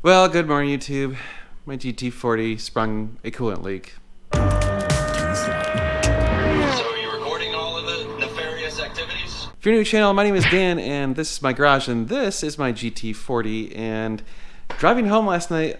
Well, good morning, YouTube. My GT40 sprung a coolant leak. So are you recording all of the nefarious activities? If you're new to the channel, my name is Dan, and this is my garage, and this is my GT40. And driving home last night,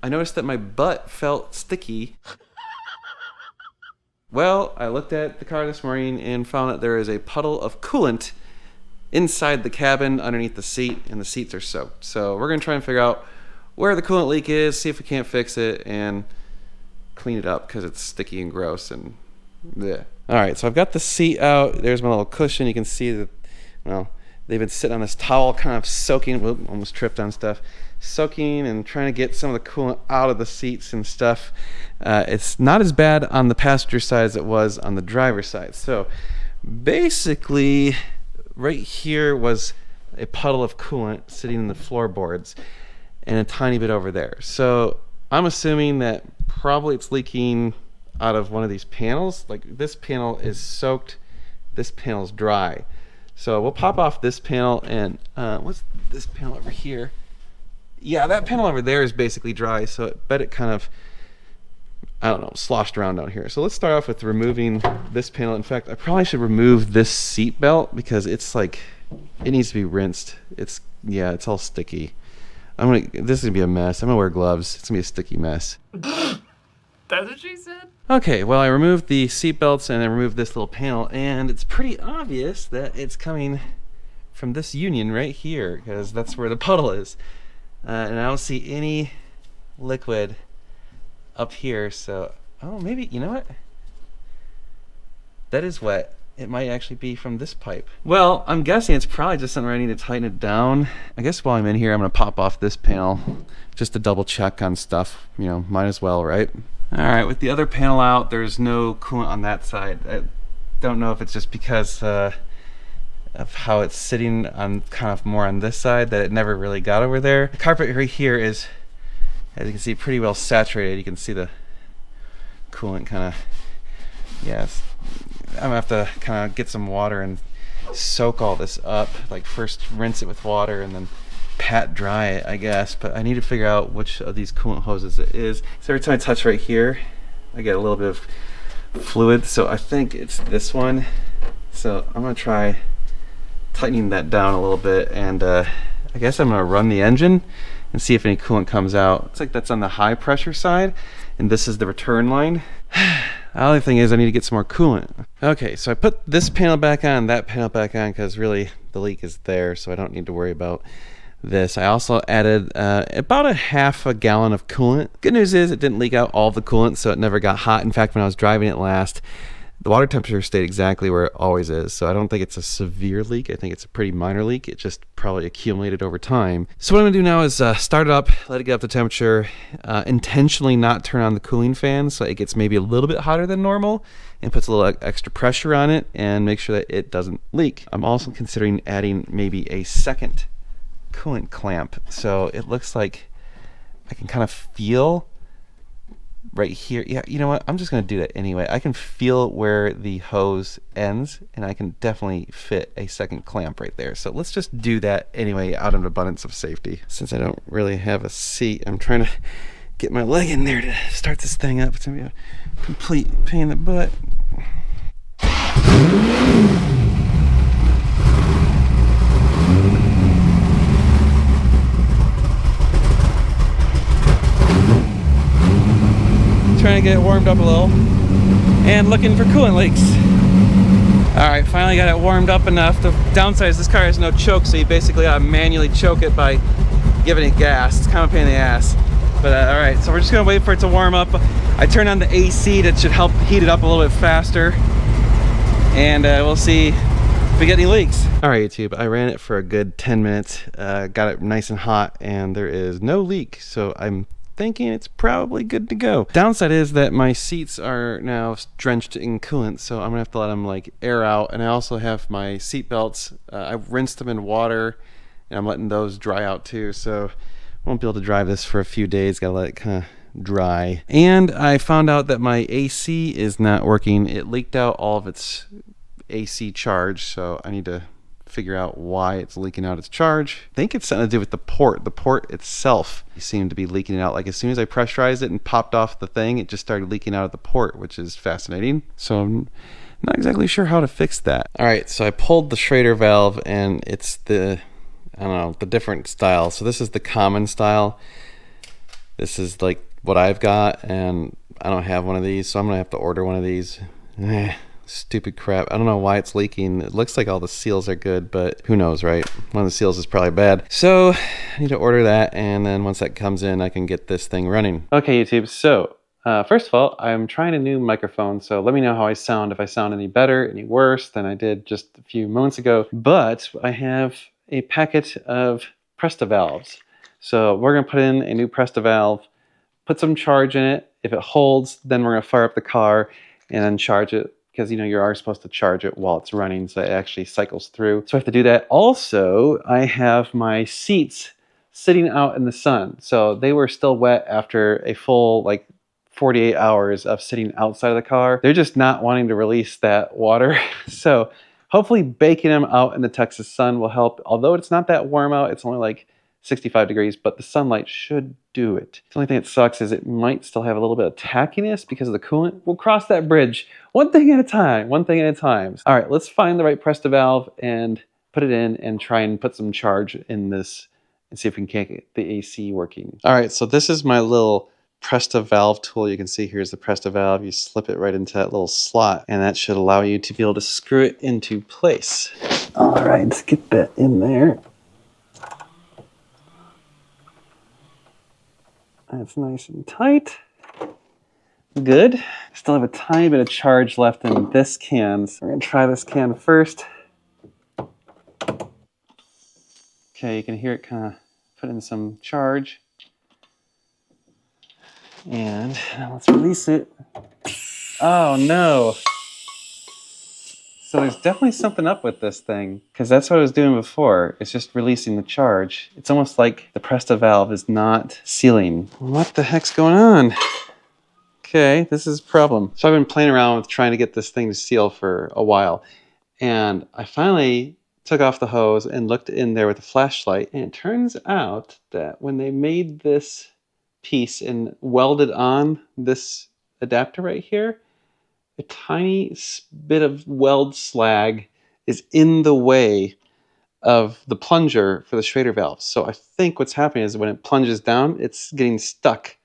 I noticed that my butt felt sticky. Well, I looked at the car this morning and found that there is a puddle of coolant inside the cabin underneath the seat, and the seats are soaked. So we're going to try and figure out where the coolant leak is, see if we can't fix it, and clean it up because it's sticky and gross and bleh. Alright, so I've got the seat out. There's my little cushion. You can see that, well, they've been sitting on this towel kind of soaking. Whoop, almost tripped on stuff. Soaking and trying to get some of the coolant out of the seats and stuff. It's not as bad on the passenger side as it was on the driver's side. So basically, right here was a puddle of coolant sitting in the floorboards, and a tiny bit over there. So I'm assuming that probably it's leaking out of one of these panels. Like, this panel is soaked, this panel's dry. So we'll pop off this panel, and what's this panel over here? Yeah, that panel over there is basically dry, so I bet it kind of, I don't know, sloshed around down here. So let's start off with removing this panel. In fact, I probably should remove this seat belt because it's like, it needs to be rinsed. It's all sticky. This is gonna be a mess. I'm gonna wear gloves. It's gonna be a sticky mess. That's what she said? Okay, well, I removed the seat belts and I removed this little panel, and it's pretty obvious that it's coming from this union right here, because that's where the puddle is. And I don't see any liquid up here, so, oh, maybe, you know what? That is wet. It might actually be from this pipe. Well, I'm guessing it's probably just something where I need to tighten it down. I guess while I'm in here, I'm gonna pop off this panel just to double check on stuff. You know, might as well, right? All right, with the other panel out, there's no coolant on that side. I don't know if it's just because of how it's sitting on kind of more on this side that it never really got over there. The carpet right here is, as you can see, pretty well saturated. You can see the coolant kind of, yes. I'm gonna have to kind of get some water and soak all this up. Like, first rinse it with water and then pat dry it, I guess. But I need to figure out which of these coolant hoses it is. So every time I touch right here, I get a little bit of fluid. So I think it's this one. So I'm gonna try tightening that down a little bit, and I guess I'm gonna run the engine and see if any coolant comes out. Looks like that's on the high pressure side, and this is the return line. The only thing is I need to get some more coolant. Okay, so I put this panel back on, that panel back on, because really the leak is there, so I don't need to worry about this. I also added about a half a gallon of coolant. Good news is it didn't leak out all the coolant, so it never got hot. In fact, when I was driving it last, the water temperature stayed exactly where it always is, so I don't think it's a severe leak. I think it's a pretty minor leak. It just probably accumulated over time. So what I'm gonna do now is start it up, let it get up to temperature, intentionally not turn on the cooling fan so it gets maybe a little bit hotter than normal, and puts a little extra pressure on it and make sure that it doesn't leak. I'm also considering adding maybe a second coolant clamp. So it looks like I can kind of feel right here. Yeah, you know what? I'm just going to do that anyway. I can feel where the hose ends, and I can definitely fit a second clamp right there. So let's just do that anyway, out of abundance of safety. Since I don't really have a seat, I'm trying to get my leg in there to start this thing up. It's going to be a complete pain in the butt. Trying to get it warmed up a little and looking for coolant leaks. All right, finally got it warmed up enough. The downside is this car has no choke, so you basically gotta manually choke it by giving it gas. It's kind of a pain in the ass. But all right, so we're just gonna wait for it to warm up. I turned on the AC, that should help heat it up a little bit faster, and we'll see if we get any leaks. All right, YouTube, I ran it for a good 10 minutes, got it nice and hot, and there is no leak, so I'm thinking it's probably good to go. Downside is that my seats are now drenched in coolant, so I'm gonna have to let them like air out. And I also have my seat belts. I've rinsed them in water, and I'm letting those dry out too. So I won't be able to drive this for a few days. Gotta let it kind of dry. And I found out that my AC is not working. It leaked out all of its AC charge, so I need to figure out why it's leaking out its charge. I think it's something to do with the port. The port itself seemed to be leaking out. Like as soon as I pressurized it and popped off the thing, it just started leaking out of the port, which is fascinating. So I'm not exactly sure how to fix that. All right, so I pulled the Schrader valve, and it's the, I don't know, the different style. So this is the common style. This is like what I've got, and I don't have one of these, so I'm gonna have to order one of these. Stupid crap. I don't know why it's leaking. It looks like all the seals are good, but who knows, right? One of the seals is probably bad. So I need to order that, and then once that comes in, I can get this thing running. Okay, YouTube, so first of all, I'm trying a new microphone, so let me know how I sound, if I sound any better, any worse than I did just a few moments ago. But I have a packet of Presta valves. So we're gonna put in a new Presta valve, put some charge in it. If it holds, then we're gonna fire up the car and then charge it, because you know you are supposed to charge it while it's running, so it actually cycles through. So I have to do that. Also, I have my seats sitting out in the sun. So they were still wet after a full like 48 hours of sitting outside of the car. They're just not wanting to release that water. So hopefully baking them out in the Texas sun will help. Although it's not that warm out, it's only like 65 degrees, but the sunlight should do it. The only thing that sucks is it might still have a little bit of tackiness because of the coolant. We'll cross that bridge one thing at a time, one thing at a time. All right, let's find the right Presta valve and put it in and try and put some charge in this and see if we can get the AC working. All right, so this is my little Presta valve tool. You can see here's the Presta valve. You slip it right into that little slot, and that should allow you to be able to screw it into place. All right, let's get that in there. That's nice and tight. Good. Still have a tiny bit of charge left in this can, so we're gonna try this can first. Okay, you can hear it kind of put in some charge. And now let's release it. Oh no. So there's definitely something up with this thing, because that's what I was doing before. It's just releasing the charge. It's almost like the Presta valve is not sealing. What the heck's going on? Okay, this is a problem. So I've been playing around with trying to get this thing to seal for a while. And I finally took off the hose and looked in there with a flashlight. And it turns out that when they made this piece and welded on this adapter right here, a tiny bit of weld slag is in the way of the plunger for the Schrader valve. So I think what's happening is when it plunges down, it's getting stuck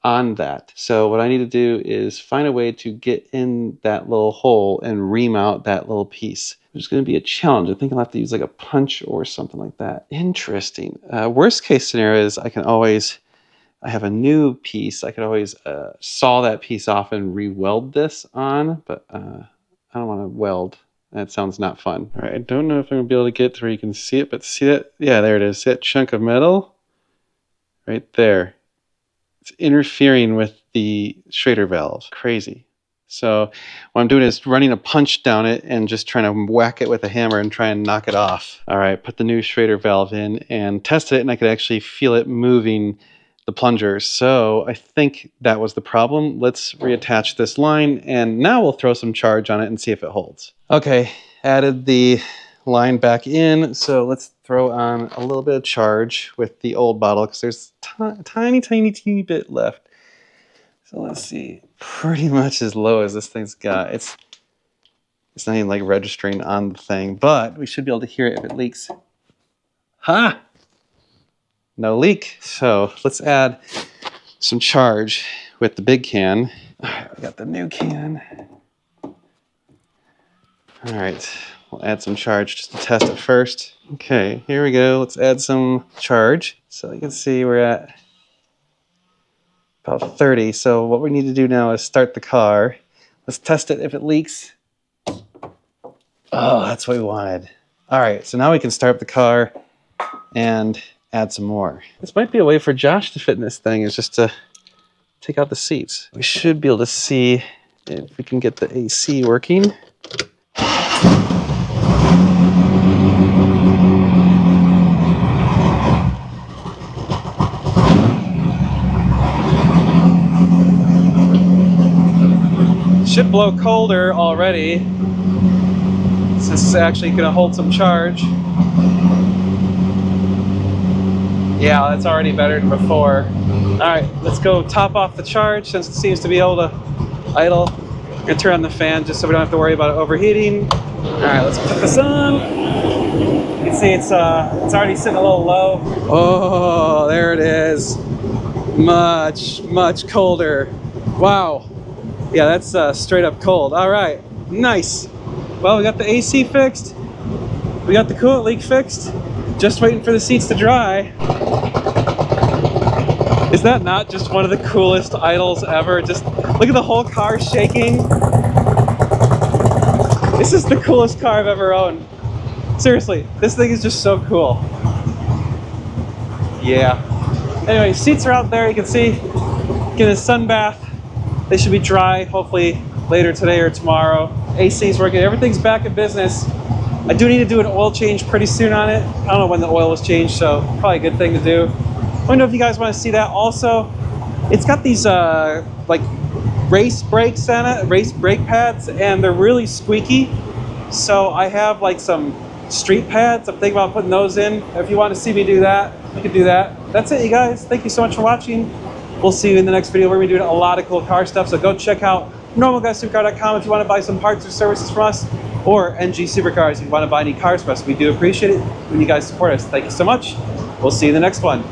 on that. So what I need to do is find a way to get in that little hole and remount that little piece. It's going to be a challenge. I think I'll have to use like a punch or something like that. Interesting. Worst case scenario is I have a new piece. I could always saw that piece off and re-weld this on, but I don't want to weld. That sounds not fun. All right, I don't know if I'm going to be able to get to where you can see it, but see that? Yeah, there it is. See that chunk of metal? Right there. It's interfering with the Schrader valve. Crazy. So what I'm doing is running a punch down it and just trying to whack it with a hammer and try and knock it off. All right, put the new Schrader valve in and tested it, and I could actually feel it moving the plunger. So I think that was the problem. Let's reattach this line, and now we'll throw some charge on it and see if it holds. Okay, added the line back in. So let's throw on a little bit of charge with the old bottle, because there's tiny bit left. So let's see, pretty much as low as this thing's got. It's not even like registering on the thing, but we should be able to hear it if it leaks. Ha! No leak. So let's add some charge with the big can. All right, we got the new can. All right, we'll add some charge just to test it first. Okay, here we go. Let's add some charge. So you can see we're at about 30. So what we need to do now is start the car. Let's test it if it leaks. Oh, that's what we wanted. All right, so now we can start the car and add some more. This might be a way for Josh to fit in this thing, is just to take out the seats. We should be able to see if we can get the AC working. Should blow colder already. So this is actually going to hold some charge. Yeah, that's already better than before. Alright, let's go top off the charge since it seems to be able to idle. I'm going to turn on the fan just so we don't have to worry about it overheating. Alright, let's put this on. You can see it's already sitting a little low. Oh, there it is. Much colder. Wow. Yeah, that's straight up cold. Alright, nice. Well, we got the AC fixed. We got the coolant leak fixed. Just waiting for the seats to dry. Is that not just one of the coolest idles ever? Just look at the whole car shaking. This is the coolest car I've ever owned. Seriously, this thing is just so cool. Yeah. Anyway, seats are out there. You can see, get a sun bath. They should be dry, hopefully later today or tomorrow. AC is working. Everything's back in business. I do need to do an oil change pretty soon on it. I don't know when the oil was changed, so probably a good thing to do. Let me know if you guys want to see that. Also, it's got these like race brakes on it, race brake pads, and they're really squeaky. So I have like some street pads. I'm thinking about putting those in. If you want to see me do that, you can do that. That's it, you guys. Thank you so much for watching. We'll see you in the next video. We're going to be doing a lot of cool car stuff, so go check out normalguysupercar.com if you want to buy some parts or services from us, or NG Supercars if you want to buy any cars from us. We do appreciate it when you guys support us. Thank you so much. We'll see you in the next one.